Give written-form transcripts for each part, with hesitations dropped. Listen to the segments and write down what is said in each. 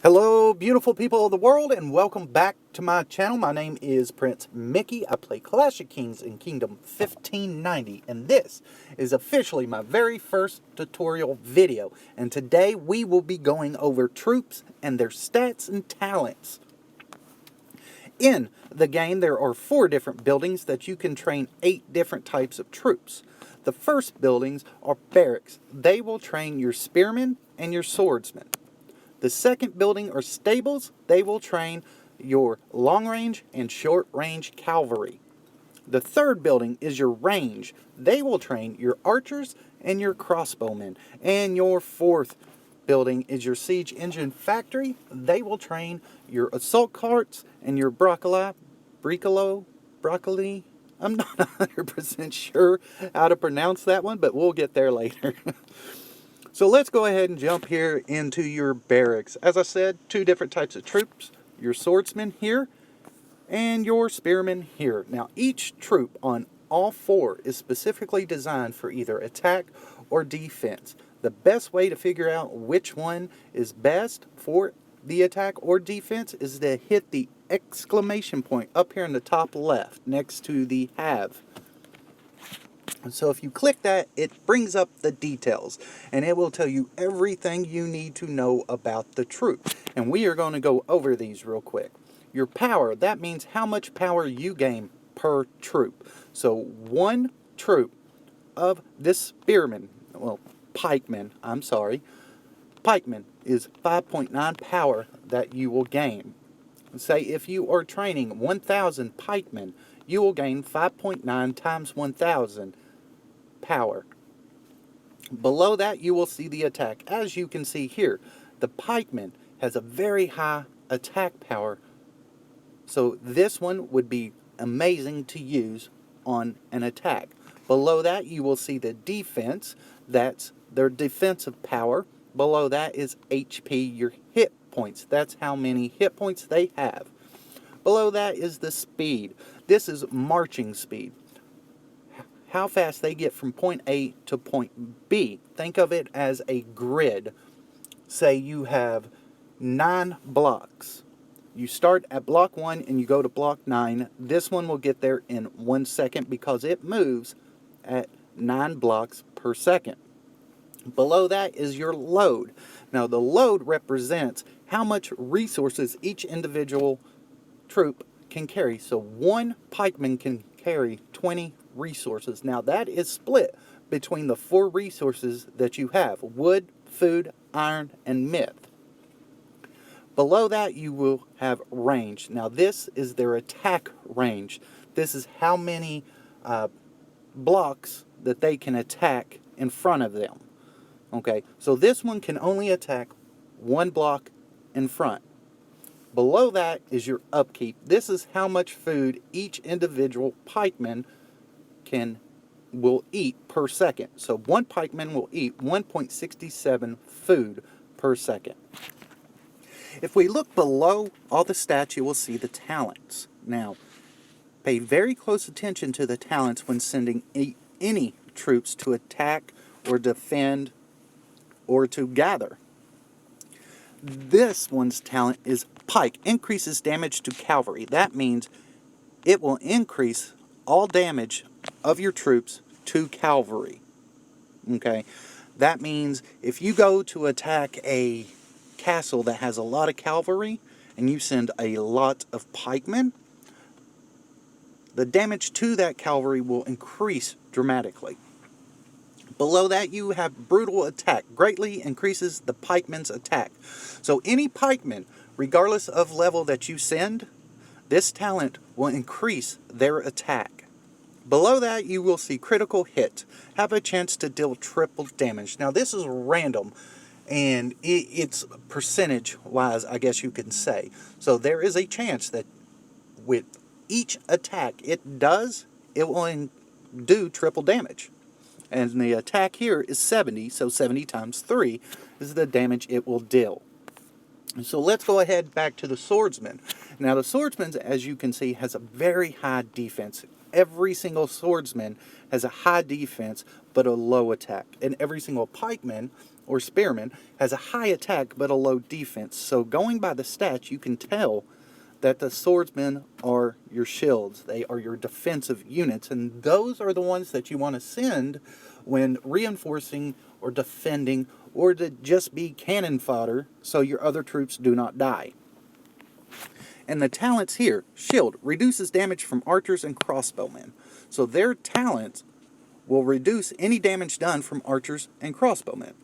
Hello, beautiful people of the world, and welcome back to my channel. My name is Prince Mickey. I play Clash of Kings in Kingdom 1590, and this is officially my very first tutorial video. And today we will be going over troops and their stats and talents. In the game, there are 4 different buildings that you can train 8 different types of troops. The first buildings are barracks. They will train your spearmen and your swordsmen. The second building are stables. They will train your long-range and short-range cavalry. The third building is your range. They will train your archers and your crossbowmen. And your fourth building is your siege engine factory. They will train your assault carts and your broccoli. I'm not 100% sure how to pronounce that one, but we'll get there later. So let's go ahead and jump here into your barracks. As I said, 2 different types of troops. Your swordsmen here and your spearmen here. Now each troop on all 4 is specifically designed for either attack or defense. The best way to figure out which one is best for the attack or defense is to hit the exclamation point up here in the top left next to the have. So if you click that, it brings up the details, and it will tell you everything you need to know about the troop. And we are going to go over these real quick. Your power, that means how much power you gain per troop. So 1 troop of this spearman, well, pikeman is 5.9 power that you will gain. Say if you are training 1,000 pikemen, you will gain 5.9 times 1,000 power. Below that you will see the attack. As you can see here, the pikeman has a very high attack power, so this one would be amazing to use on an attack. Below that you will see the defense. That's their defensive power. Below that is HP, your hit points. That's how many hit points they have. Below that is the speed. This is marching speed. How fast they get from point A to point B. Think of it as a grid. Say you have 9 blocks. You start at block 1 and you go to block 9. This one will get there in 1 second because it moves at 9 blocks per second. Below that is your load. Now the load represents how much resources each individual troop can carry. So 1 pikeman can carry 20 resources. Now that is split between the 4 resources that you have: wood, food, iron, and myth. Below that you will have range. Now this is their attack range. This is how many blocks that they can attack in front of them. Okay, so this one can only attack 1 block in front. Below that is your upkeep. This is how much food each individual pikeman will eat per second. So 1 pikeman will eat 1.67 food per second. If we look below all the stats, you will see the talents. Now, pay very close attention to the talents when sending any troops to attack or defend or to gather. This one's talent is Pike. Increases damage to cavalry. That means it will increase all damage of your troops to cavalry. Okay? That means if you go to attack a castle that has a lot of cavalry and you send a lot of pikemen, the damage to that cavalry will increase dramatically. Below that you have brutal attack. Greatly increases the pikeman's attack. So any pikeman, regardless of level that you send, this talent will increase their attack. Below that you will see critical hit. Have a chance to deal triple damage. Now this is random, and it's percentage wise, I guess you can say. So there is a chance that with each attack it will do triple damage. And the attack here is 70, so 70 times 3 is the damage it will deal. So let's go ahead back to the swordsman. Now the swordsman, as you can see, has a very high defense. every single swordsman has a high defense but a low attack. And every single pikeman or spearman has a high attack but a low defense. So going by the stats, you can tell that the swordsmen are your shields. They are your defensive units, and those are the ones that you want to send when reinforcing or defending, or to just be cannon fodder so your other troops do not die. And the talents here, shield, reduces damage from archers and crossbowmen. So their talents will reduce any damage done from archers and crossbowmen.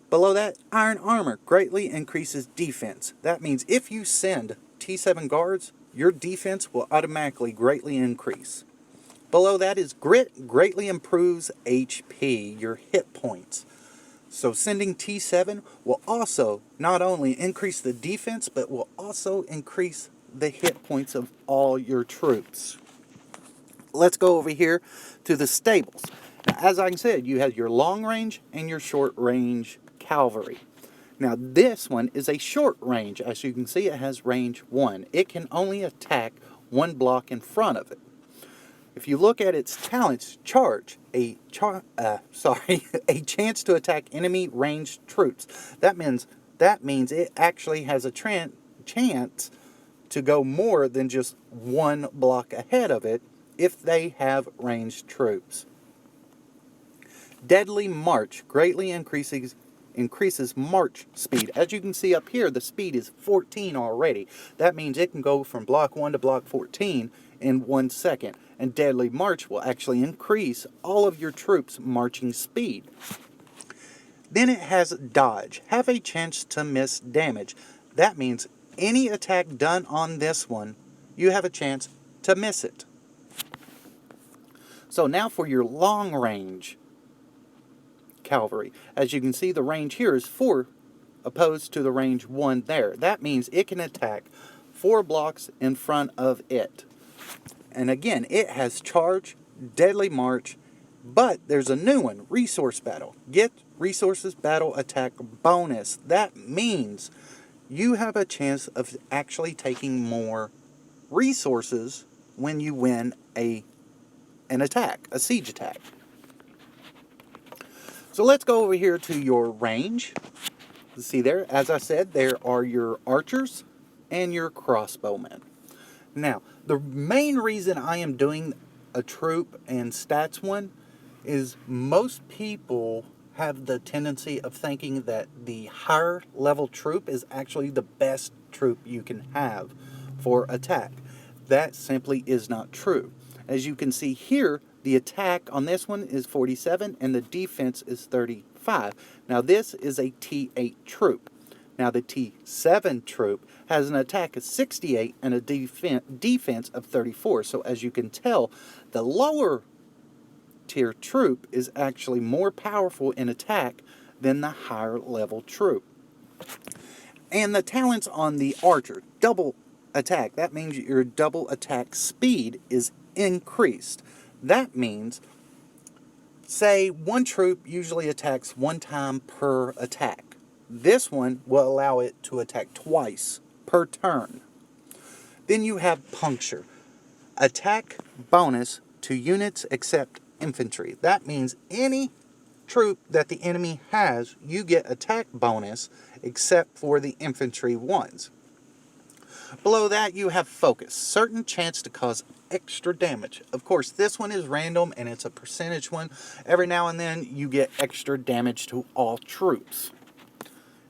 Below that, iron armor greatly increases defense. That means if you send T7 guards, your defense will automatically greatly increase. Below that is grit, greatly improves HP, your hit points. So sending T7 will also not only increase the defense, but will also increase the hit points of all your troops. Let's go over here to the stables. Now, as I said, you have your long range and your short range cavalry. Now this one is a short range. As you can see, it has range 1. It can only attack one block in front of it. If you look at its talents, charge, a chance to attack enemy ranged troops. That means it actually has a chance to go more than just one block ahead of it if they have ranged troops. Deadly March greatly increases march speed. As you can see up here, the speed is 14 already. That means it can go from block 1 to block 14 in 1 second. And Deadly March will actually increase all of your troops' marching speed. Then it has Dodge. Have a chance to miss damage. That means any attack done on this one, you have a chance to miss it. So now for your long range cavalry. As you can see, the range here is 4 opposed to the range 1 there. That means it can attack 4 blocks in front of it. And again, it has charge, deadly march, but there's a new one, resource battle. Get resources battle attack bonus. That means you have a chance of actually taking more resources when you win an attack, a siege attack. So let's go over here to your range. See there, as I said, there are your archers and your crossbowmen. Now, the main reason I am doing a troop and stats one is most people have the tendency of thinking that the higher level troop is actually the best troop you can have for attack. That simply is not true. As you can see here, the attack on this one is 47 and the defense is 35. Now this is a T8 troop. Now the T7 troop has an attack of 68 and a defense of 34. So as you can tell, the lower tier troop is actually more powerful in attack than the higher level troop. And the talents on the archer, double attack. That means your double attack speed is increased. That means, say, one troop usually attacks 1 time per attack. This one will allow it to attack twice per turn. Then you have puncture. Attack bonus to units except infantry. That means any troop that the enemy has, you get attack bonus except for the infantry ones. Below that you have focus. Certain chance to cause extra damage. Of course, this one is random and it's a percentage one. Every now and then you get extra damage to all troops.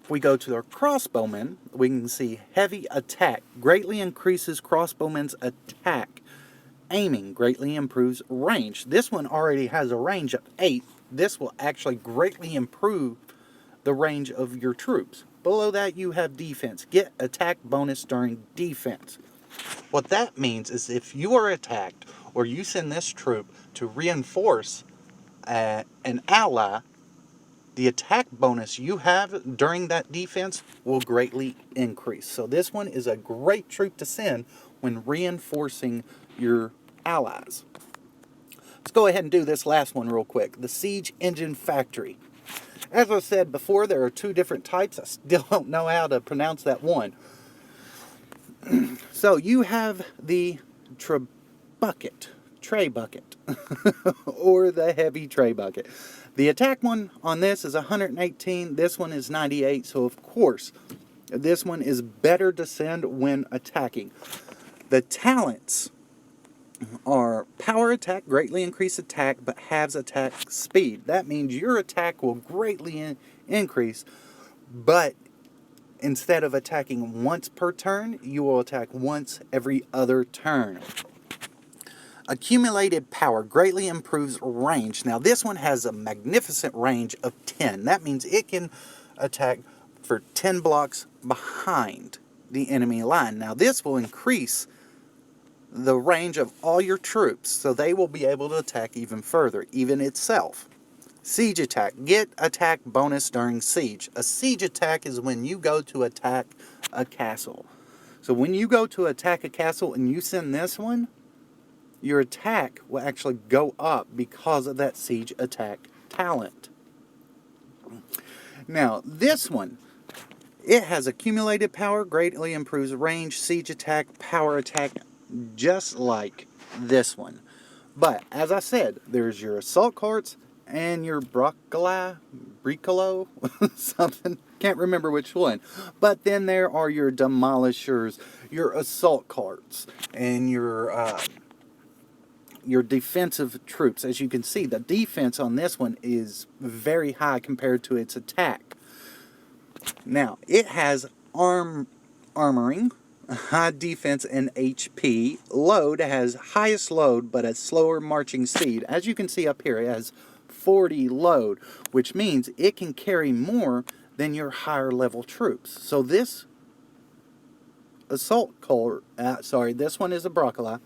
If we go to our crossbowmen, we can see heavy attack greatly increases crossbowmen's attack. Aiming greatly improves range. This one already has a range of 8. This will actually greatly improve the range of your troops. Below that you have defense. Get attack bonus during defense. What that means is if you are attacked or you send this troop to reinforce an ally, the attack bonus you have during that defense will greatly increase. So this one is a great troop to send when reinforcing your allies. Let's go ahead and do this last one real quick. The Siege Engine Factory. As I said before, there are 2 different types. I still don't know how to pronounce that one. So you have the Trebuchet. tray bucket or the heavy tray bucket. The attack one on this is 118. This one is 98. So of course, this one is better to send when attacking. The talents are power attack, greatly increase attack, but halves attack speed. That means your attack will greatly increase, but instead of attacking once per turn, you will attack once every other turn. Accumulated power greatly improves range. Now this one has a magnificent range of 10. That means it can attack for 10 blocks behind the enemy line. Now this will increase the range of all your troops, so they will be able to attack even further, even itself. Siege attack. Get attack bonus during siege. A siege attack is when you go to attack a castle. So when you go to attack a castle and you send this one, your attack will actually go up because of that siege attack talent. Now, this one, it has accumulated power, greatly improves range, siege attack, power attack, just like this one. But, as I said, there's your assault carts and your bricolo, something, can't remember which one. But then there are your demolishers, your assault carts, and your defensive troops. As you can see, the defense on this one is very high compared to its attack. Now, it has armoring, high defense and HP. Load has highest load but a slower marching speed. As you can see up here, it has 40 load, which means it can carry more than your higher level troops. So this assault cart, this one is a bricolo.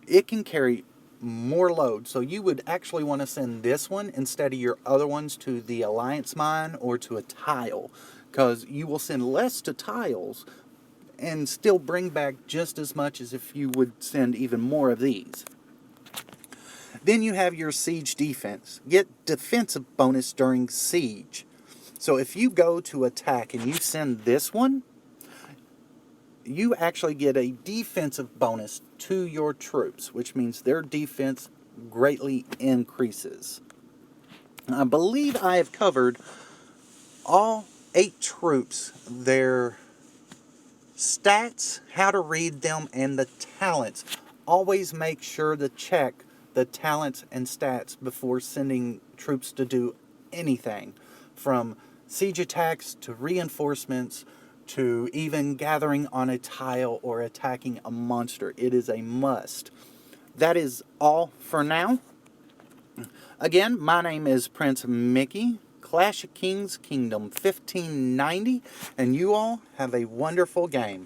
It can carry more load. So you would actually want to send this one instead of your other ones to the Alliance Mine or to a tile, because you will send less to tiles and still bring back just as much as if you would send even more of these. Then you have your siege defense. Get defensive bonus during siege. So if you go to attack and you send this one, you actually get a defensive bonus to your troops, which means their defense greatly increases. I believe I have covered all 8 troops, their stats, how to read them, and the talents. Always make sure to check the talents and stats before sending troops to do anything, from siege attacks to reinforcements to even gathering on a tile or attacking a monster. It is a must. That is all for now. Again, my name is Prince Mickey, Clash of Kings Kingdom 1590, and you all have a wonderful game.